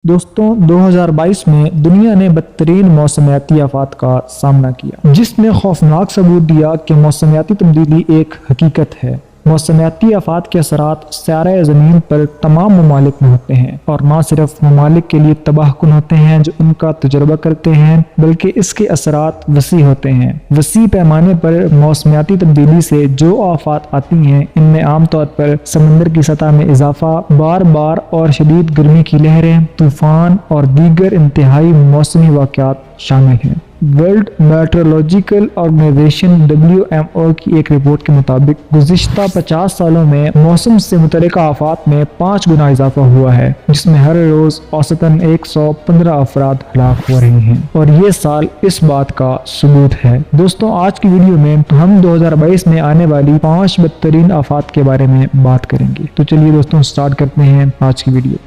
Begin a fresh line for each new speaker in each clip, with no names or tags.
दोस्तों 2022 में दुनिया ने बदतरीन मौसमियाती आफात का सामना किया, जिसने खौफनाक सबूत दिया कि मौसमियाती तब्दीली एक हकीकत है। मौसमियाती आफात के असरात सारे ज़मीन पर तमाम ममालिक में होते हैं और न सिर्फ ममालिक के लिए तबाहकुन होते हैं जो उनका तजुर्बा करते हैं, बल्कि इसके असरात वसी होते हैं। वसी पैमाने पर मौसमियाती तब्दीली से जो आफात आती हैं, इनमें आमतौर पर समंदर की सतह में इजाफा, बार बार और शदीद गर्मी की लहरें, तूफान और दीगर इंतहाई मौसमी वाक़यात शामिल हैं। वर्ल्ड मेट्रोलॉजिकल ऑर्गेनाइजेशन WMO की एक रिपोर्ट के मुताबिक गुज़िश्ता 50 सालों में मौसम से मुतल्लिक़ा आफात में 5 गुना इजाफा हुआ है, जिसमें हर रोज़ औसतन 115 अफराद हलाक हो रहे हैं और ये साल इस बात का सबूत है। दोस्तों, आज की वीडियो में हम 2022 में आने वाली 5 बदतरीन आफात के बारे में बात करेंगे। तो चलिए दोस्तों, स्टार्ट करते हैं आज की वीडियो।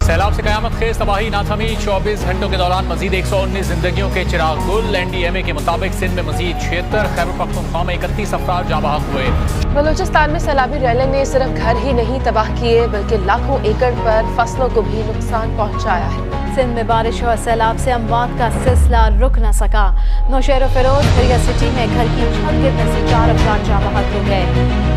सैलाब से कयामत खेज तबाही ना थमी। 24 घंटों के दौरान मजीद 119 जिंदगियों के चिराग गुल। NDMA के मुताबिक सिंध में मजीद 76, खैबर पख्तूनख्वा में 31 अफराद जाँ बहक हुए।
बलूचिस्तान में सैलाबी रैले ने सिर्फ घर ही नहीं तबाह किए, बल्कि लाखों एकड़ पर फसलों को भी नुकसान पहुंचाया है।
सिंध में बारिश और सैलाब से अमवात का सिलसिला रुक न सका। नौशहर फिरोज दरिया सिटी में घर की छत गिरने से 4 अफराद जाँ बहक हो गए।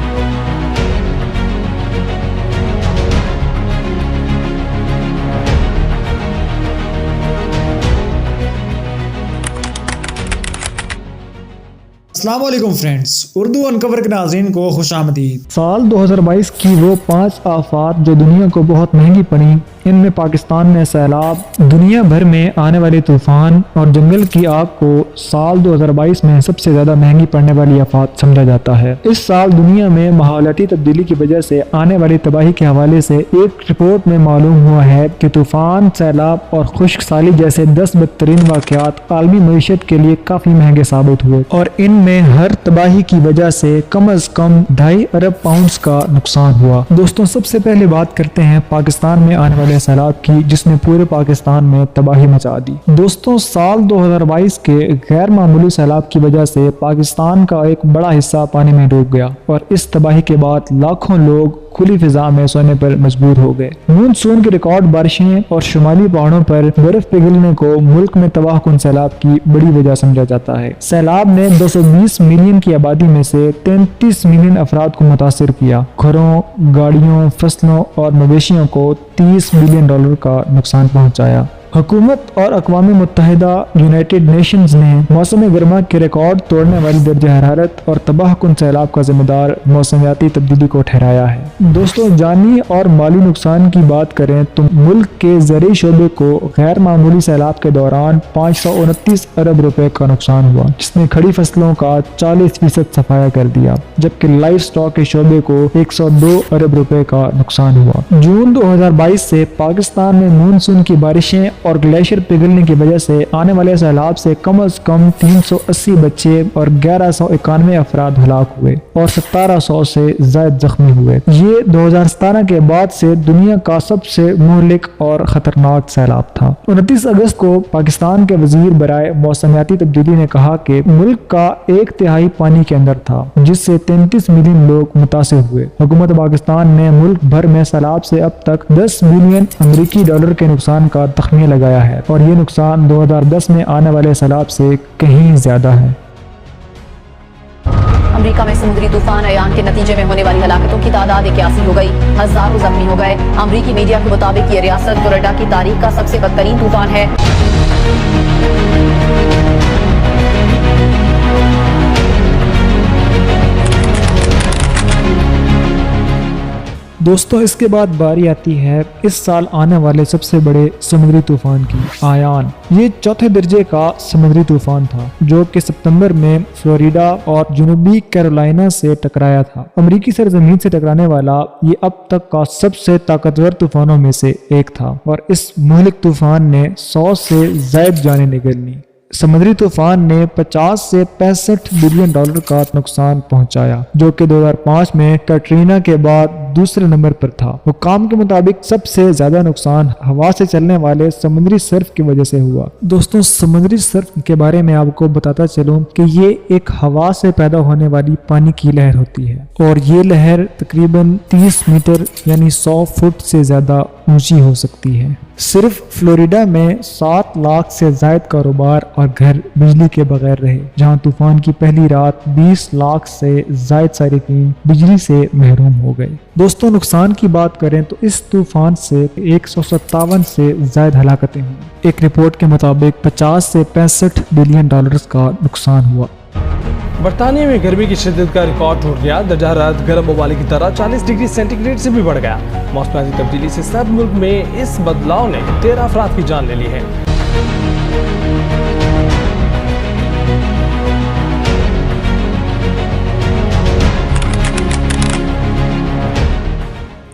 अस्सलाम वालेकुम फ्रेंड्स, उर्दू अनकवर के नाज़रीन को खुशामदीद।
साल 2022 की वो 5 आफात जो दुनिया को बहुत महंगी पड़ी, इनमें पाकिस्तान में सैलाब, दुनिया भर में आने वाले तूफान और जंगल की आग को साल 2022 में सबसे ज्यादा महंगी पड़ने वाली आफात समझा जाता है। इस साल दुनिया में माहौलियाती तब्दीली की वजह से आने वाली तबाही के हवाले से एक रिपोर्ट में मालूम हुआ है कि तूफान, सैलाब और खुश्क साली जैसे 10 बदतरीन वाक़यात आलमी मईशत के लिए काफी महंगे साबित हुए और इनमें हर तबाही की वजह से कम अज कम 2.5 अरब पाउंड का नुकसान हुआ। दोस्तों, सबसे पहले बात करते हैं पाकिस्तान में आने वाले सैलाब की, जिसने पूरे पाकिस्तान में तबाही मचा दी। दोस्तों, साल 2022 के गैर मामूली सैलाब की वजह से पाकिस्तान का एक बड़ा हिस्सा पानी में डूब गया और इस तबाही के बाद लाखों लोग खुली फिजा में सोने पर मजबूर हो गए। मानसून की रिकॉर्ड बारिशें और शुमाली पहाड़ों पर बर्फ पिघलने को मुल्क में तबाहकुन सैलाब की बड़ी वजह समझा जाता है। सैलाब ने 220 मिलियन की आबादी में से 33 मिलियन अफराद को मुतासिर किया। घरों, गाड़ियों, फसलों और मवेशियों को $30 बिलियन का नुकसान पहुंचाया। हुकूमत और अक़वाम मुत्तहिदा यूनाइटेड नेशंस ने मौसम गर्मा के रिकॉर्ड तोड़ने वाली दर्जा हरारत और तबाहकुन सैलाब का जिम्मेदार मौसमियाती तब्दीली को ठहराया है। दोस्तों, जानी और माली नुकसान की बात करें तो मुल्क के ज़रूरी शोबे को गैर मामूली सैलाब के दौरान 529 अरब रुपए का नुकसान हुआ, जिसने खड़ी फसलों का 40% सफाया कर दिया, जबकि लाइफ स्टॉक के शोबे को 102 अरब रुपए का नुकसान हुआ। जून 2022 से पाकिस्तान में मानसून की बारिशें और ग्लेशियर पिघलने की वजह से आने वाले सैलाब से कम से कम 380 बच्चे और 1191 अफराद हलाक हुए और 1700 से ज्यादा जख्मी हुए। ये 2017 के बाद से दुनिया का सबसे मुहलिक और खतरनाक सैलाब था। 29 अगस्त को पाकिस्तान के वजीर बराए मौसमियाती तब्दीली ने कहा कि मुल्क का 1/3 पानी के अंदर था, जिससे 33 मिलियन लोग मुतासिर हुए। हुकूमत पाकिस्तान ने मुल्क भर में सैलाब से अब तक $10 बिलियन अमेरिकी डॉलर के नुकसान का तखमीना लगाया है और ये नुकसान 2010 में आने वाले सैलाब से कहीं ज्यादा है।
अमेरिका में समुद्री तूफान अयान के नतीजे में होने वाली हलाकतों की तादाद 81 हो गई, हजारों जख्मी हो गए। अमेरिकी मीडिया के मुताबिक ये रियासत फ्लोरिडा की तारीख का सबसे बदतरीन तूफान है।
दोस्तों, इसके बाद बारी आती है इस साल आने वाले सबसे बड़े समुद्री तूफान की, आयान। ये 4थे दर्जे का समुद्री तूफान था जो कि सितंबर में फ्लोरिडा और जनूबी कैरोलिना से टकराया था। अमेरिकी सरजमीन से टकराने वाला ये अब तक का सबसे ताकतवर तूफानों में से एक था और इस मुहलिक तूफान ने 100 से ज्यादा जानें निगल ली। समुद्री तूफान ने 50 से 65 बिलियन डॉलर का नुकसान पहुंचाया, जो कि 2005 में कैटरीना के बाद दूसरे नंबर पर था। हुक्काम के मुताबिक सबसे ज्यादा नुकसान हवा से चलने वाले समुद्री सर्फ की वजह से हुआ। दोस्तों, समुद्री सर्फ के बारे में आपको बताता चलूं कि ये एक हवा से पैदा होने वाली पानी की लहर होती है और ये लहर तकरीबन 30 मीटर यानी 100 फुट से ज्यादा اونچی ہو سکتی ہے۔ صرف فلوریڈا میں 7 لاکھ سے زائد کاروبار اور گھر بجلی کے بغیر رہے، جہاں طوفان کی پہلی رات 20 لاکھ سے زائد صارفین بجلی سے محروم ہو گئے۔ دوستوں، نقصان کی بات کریں تو اس طوفان سے 157 سے زائد ہلاکتیں ہوئیں۔ ایک رپورٹ کے مطابق 50 سے 65 بلین ڈالرز کا نقصان ہوا۔
برطانیہ میں گرمی کی شدت کا ریکارڈ ٹوٹ گیا۔ درجہ حرارت گرم ممالک کی طرح 40 ڈگری سینٹی گریڈ سے بھی بڑھ گیا۔ موسمیاتی تبدیلی سے سرد ملک میں اس بدلاؤ نے 13 افراد کی جان لے لی ہے۔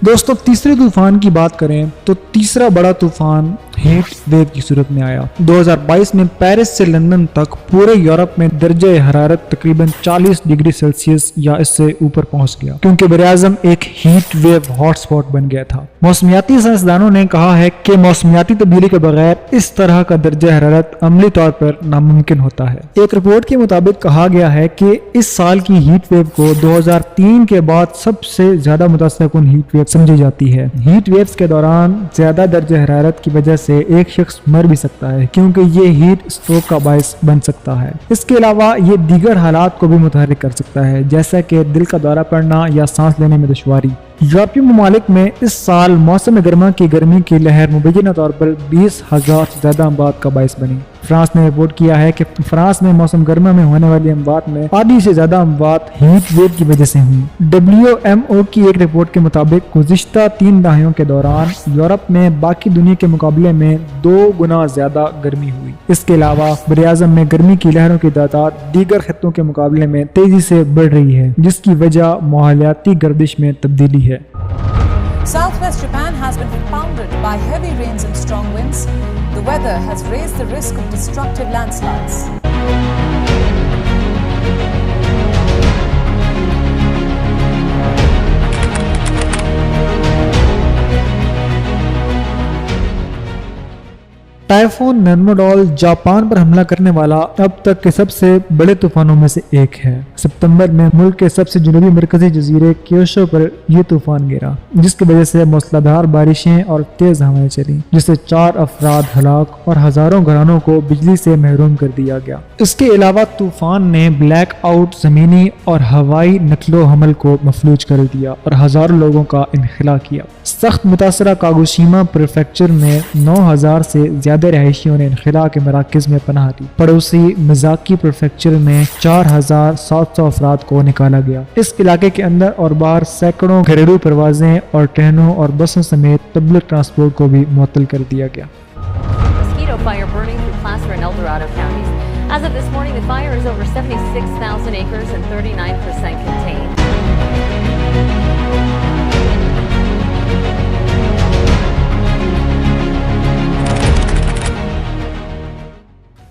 دوستو، تیسرے طوفان کی بات کریں تو تیسرا بڑا طوفان ہیٹ ویو کی صورت میں آیا۔ 2022 میں پیرس سے لندن تک پورے یورپ میں درجہ حرارت تقریباً 40 ڈگری سیلسیس یا اس سے اوپر پہنچ گیا، کیونکہ براعظم ایک ہیٹ ویو ہاٹ سپاٹ بن گیا تھا۔ موسمیاتی سائنسدانوں نے کہا ہے کہ موسمیاتی تبدیلی کے بغیر اس طرح کا درجہ حرارت عملی طور پر ناممکن ہوتا ہے۔ ایک رپورٹ کے مطابق کہا گیا ہے کہ اس سال کی ہیٹ ویو کو 2003 کے بعد سب سے زیادہ متاثر کن ہیٹ ویو سمجھی جاتی ہے۔ ہیٹ ویوز کے دوران زیادہ درجہ حرارت کی وجہ سے ایک شخص مر بھی سکتا ہے، کیونکہ یہ ہیٹ اسٹروک کا باعث بن سکتا ہے۔ اس کے علاوہ یہ دیگر حالات کو بھی متحرک کر سکتا ہے، جیسا کہ دل کا دورہ پڑنا یا سانس لینے میں دشواری۔ یورپی ممالک میں اس سال موسم گرما کی گرمی کی لہر مبینہ طور پر 20,000 سے زیادہ اموات کا باعث بنی۔ فرانس نے رپورٹ کیا ہے کہ فرانس میں موسم گرما میں ہونے والی اموات میں آدھی سے زیادہ اموات ہیٹ ویو کی وجہ سے ہوئی۔ WMO کی ایک رپورٹ کے مطابق گزشتہ 3 دہائیوں کے دوران یورپ میں باقی دنیا کے مقابلے میں 2 گنا زیادہ گرمی ہوئی۔ اس کے علاوہ براعظم میں گرمی کی لہروں کی تعداد دیگر خطوں کے مقابلے میں تیزی سے بڑھ رہی ہے، جس کی وجہ ماحولیاتی گردش میں تبدیلی ہے۔
Southwest Japan has been pounded by heavy rains and strong winds. The weather has raised the risk of destructive landslides.
Typhoon نرموڈال جاپان پر حملہ کرنے والا اب تک کے سب سے بڑے طوفانوں میں سے ایک ہے۔ ستمبر میں ملک کے سب سے جنوبی مرکزی جزیرے کیوشو پر یہ طوفان گرا، جس کی وجہ سے موسلا دھار بارشیں اور تیز ہوائیں چلیں، جس سے 4 افراد ہلاک اور ہزاروں گھرانوں کو بجلی سے محروم کر دیا گیا۔ اس کے علاوہ طوفان نے بلیک آؤٹ، زمینی اور ہوائی نقل و حمل کو مفلوج کر دیا اور ہزاروں لوگوں کا انخلا کیا۔ سخت متاثرہ کاگوشیما پریفیکچر میں 9,000 سے زیادہ رہائشیوں نے انخلا کے مراکز میں پناہ لی۔ پڑوسی مزاکی پریفیکچر میں 4,700 افراد کو نکالا گیا۔ اس علاقے کے اندر اور باہر سینکڑوں گھریلو پروازیں اور ٹرینوں اور بسوں سمیت پبلک ٹرانسپورٹ کو بھی معطل کر دیا گیا۔
Mosquito fire burning through Placer and El Dorado counties. As of this morning, the fire is over 76,000 acres and 39% contained.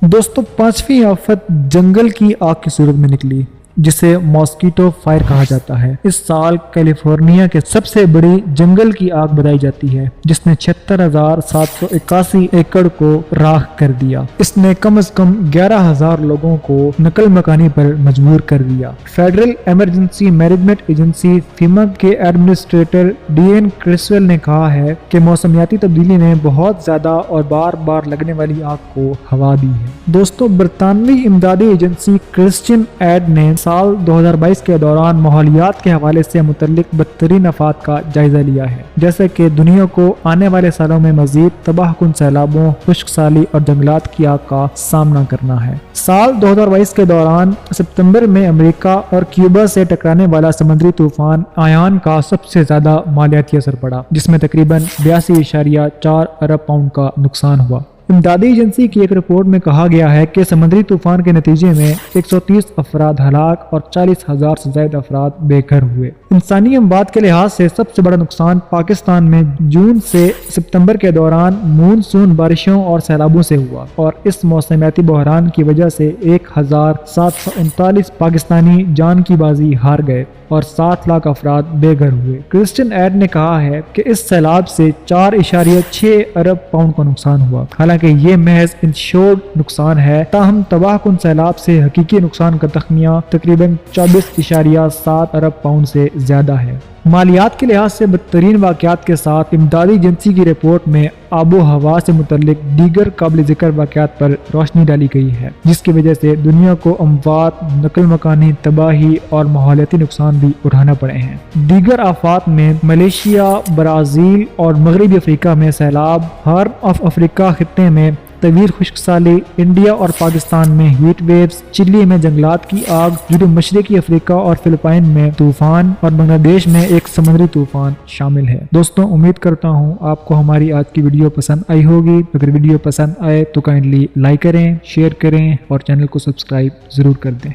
دوستو، 5ویں آفت جنگل کی آگ کی صورت میں نکلی، جسے ماسکیٹو فائر کہا جاتا ہے۔ اس سال کیلیفورنیا کے سب سے بڑی جنگل کی آگ بتائی جاتی ہے، جس نے 76,781 ایکڑ کو راکھ کر دیا۔ اس نے کم از کم 11,000 لوگوں کو نقل مکانی پر مجبور کر دیا۔ فیڈرل ایمرجنسی مینجمنٹ ایجنسی فیما کے ایڈمنسٹریٹر ڈین کرسویل نے کہا ہے کہ موسمیاتی تبدیلی نے بہت زیادہ اور بار بار لگنے والی آگ کو ہوا دی ہے۔ دوستو، برطانوی امدادی ایجنسی کرسچین ایڈ نے سال 2022 کے دوران ماحولیات کے حوالے سے متعلق بدترین آفات کا جائزہ لیا ہے، جیسے کہ دنیا کو آنے والے سالوں میں مزید تباہ کن سیلابوں، خشک سالی اور جنگلات کی آگ کا سامنا کرنا ہے۔ سال 2022 کے دوران ستمبر میں امریکہ اور کیوبا سے ٹکرانے والا سمندری طوفان آیان کا سب سے زیادہ مالیاتی اثر پڑا، جس میں تقریباً 82.4 ارب پاؤنڈ کا نقصان ہوا۔ امدادی ایجنسی کی ایک رپورٹ میں کہا گیا ہے کہ سمندری طوفان کے نتیجے میں 130 افراد ہلاک اور 40,000 سے زائد افراد بے گھر ہوئے۔ انسانی اموات کے لحاظ سے سب سے بڑا نقصان پاکستان میں جون سے ستمبر کے دوران مونسون بارشوں اور سیلابوں سے ہوا، اور اس موسمیاتی بحران کی وجہ سے 1,739 پاکستانی جان کی بازی ہار گئے اور 7 لاکھ افراد بے گھر ہوئے۔ کرسچین ایڈ نے کہا ہے کہ اس سیلاب سے 4.6 ارب پاؤنڈ کا نقصان ہوا۔ حالانکہ یہ محض انشورڈ نقصان ہے، تاہم تباہ کن سیلاب سے حقیقی نقصان کا تخمینہ تقریباً 24.7 ارب پاؤنڈ سے زیادہ ہے۔ मालियात के लिहाज से बदतरीन वाक़यात के साथ इमदादी एजेंसी की रिपोर्ट में आबो हवा से मुतल्लिक दीगर काबिल ज़िक्र वाक़यात पर रोशनी डाली गई है, जिसकी वजह से दुनिया को अमवात, नकल मकानी तबाही और माहौलियाती नुकसान भी उठाना पड़े हैं। दीगर आफात में मलेशिया, ब्राज़ील और मगरबी अफ्रीका में सैलाब, हॉर्न ऑफ अफ्रीका खित्ते में तवील खुश्क साली, इंडिया और पाकिस्तान में हीट वेव्स, चिली में जंगलात की आग, जनूब मशरकी अफ्रीका और फिलिपाइन में तूफान और बांग्लादेश में एक समुद्री तूफान शामिल है। दोस्तों, उम्मीद करता हूँ आपको हमारी आज की वीडियो पसंद आई होगी। अगर वीडियो पसंद आए तो काइंडली लाइक करें, शेयर करें और चैनल को सब्सक्राइब जरूर कर दें।